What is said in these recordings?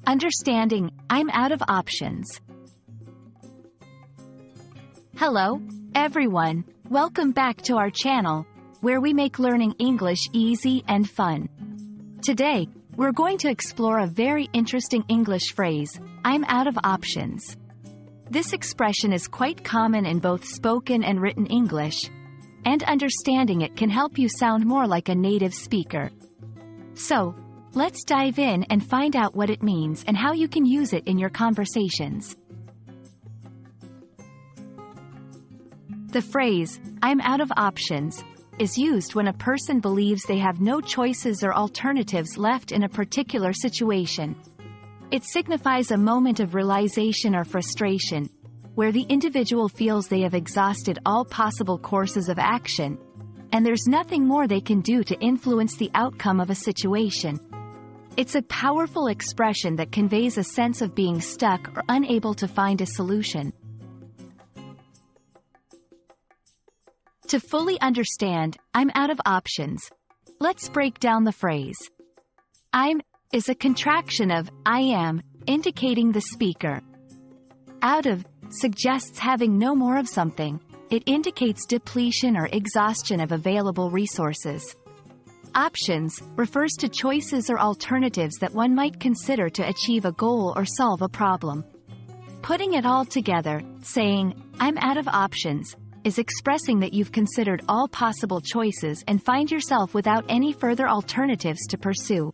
Understanding, I'm out of options. Hello, everyone. Welcome back to our channel, where we make learning English easy and fun. Today, we're going to explore a very interesting English phrase, I'm out of options. This expression is quite common in both spoken and written English, and understanding it can help you sound more like a native speaker. So, let's dive in and find out what it means and how you can use it in your conversations. The phrase, I'm out of options, is used when a person believes they have no choices or alternatives left in a particular situation. It signifies a moment of realization or frustration, where the individual feels they have exhausted all possible courses of action, and there's nothing more they can do to influence the outcome of a situation. It's a powerful expression that conveys a sense of being stuck or unable to find a solution. To fully understand, I'm out of options, let's break down the phrase. I'm is a contraction of I am, indicating the speaker. Out of suggests having no more of something. It indicates depletion or exhaustion of available resources. Options refers to choices or alternatives that one might consider to achieve a goal or solve a problem. Putting it all together, saying, I'm out of options, is expressing that you've considered all possible choices and find yourself without any further alternatives to pursue.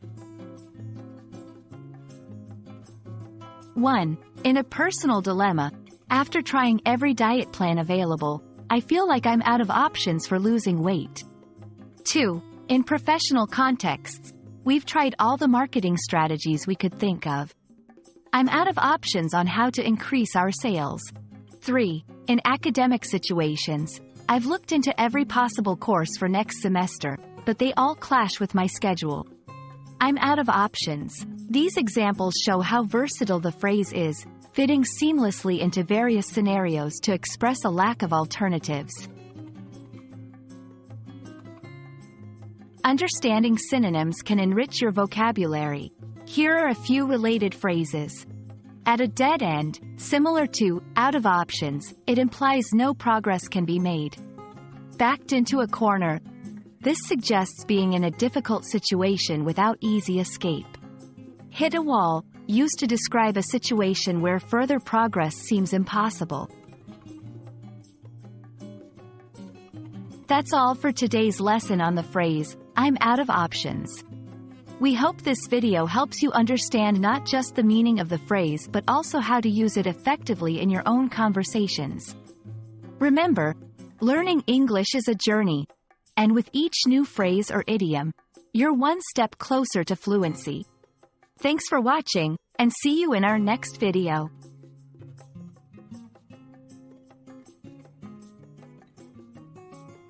1. In a personal dilemma, after trying every diet plan available, I feel like I'm out of options for losing weight. 2. In professional contexts, we've tried all the marketing strategies we could think of. I'm out of options on how to increase our sales. 3. In academic situations, I've looked into every possible course for next semester, but they all clash with my schedule. I'm out of options. These examples show how versatile the phrase is, fitting seamlessly into various scenarios to express a lack of alternatives. Understanding synonyms can enrich your vocabulary. Here are a few related phrases. At a dead end, similar to out of options, it implies no progress can be made. Backed into a corner. This suggests being in a difficult situation without easy escape. Hit a wall, used to describe a situation where further progress seems impossible. That's all for today's lesson on the phrase, I'm out of options. We hope this video helps you understand not just the meaning of the phrase but also how to use it effectively in your own conversations. Remember, learning English is a journey, and with each new phrase or idiom, you're one step closer to fluency. Thanks for watching, and see you in our next video.